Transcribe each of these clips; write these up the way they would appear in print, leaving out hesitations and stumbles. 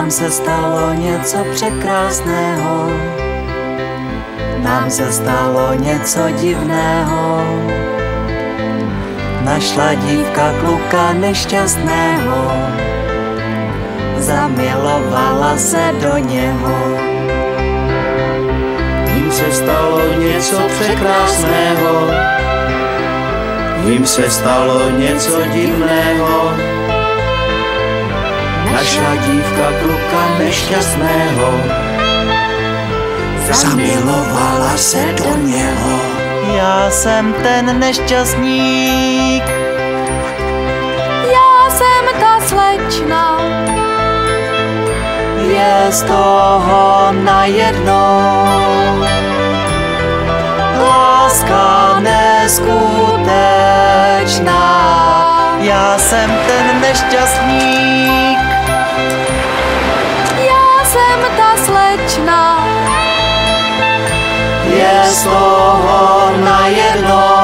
Nám se stalo něco překrásného, nám se stalo něco divného. Našla dívka kluka nešťastného, zamilovala se do něho. Jim se stalo něco překrásného, jim se stalo něco divného. Našla dívka kluka nešťastného, zamilovala se do něho. Já jsem ten nešťastník, já jsem ta slečna. je z toho najednou láska neskutečná. Já jsem ten nešťastník, Já jsem ta slečna. je z toho najednou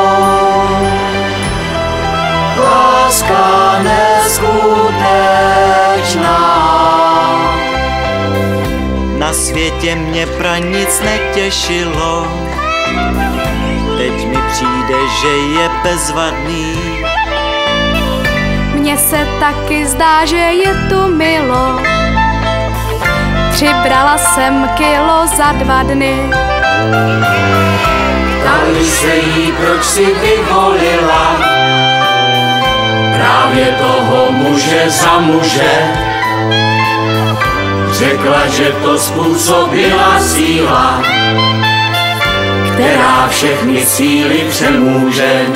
láska neskutečná. Na světě mě pra nic netěšilo, teď mi přijde, že je bezvadný. Mně se taky zdá, že je tu milo. Přibrala jsem kilo za 2 dny. Ptali se jí, proč si vyvolila právě toho muže za muže. Řekla, že to způsobila síla, která všechny síly přemůže.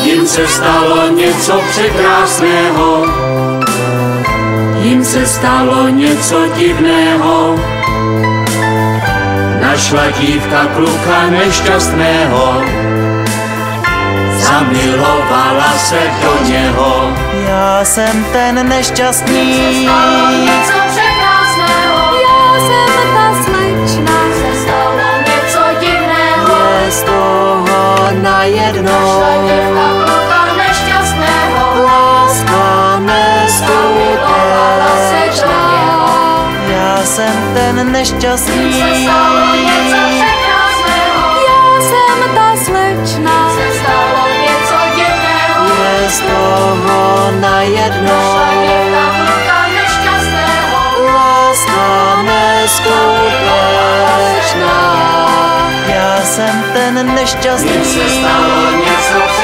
Jim se stalo něco překrásného, jim se stalo něco divného. Našla dívka kluka nešťastného, zamilovala se do něho. Já jsem ten nešťastník, Já jsem ta slečna. Se stalo něco divného. je z toho najednou láska neskutečná. Já jsem ten nešťastník, Já jsem ta slečna. je z toho najednou láska neskutečná. Já jsem ten nešťastník, Jim se stalo něco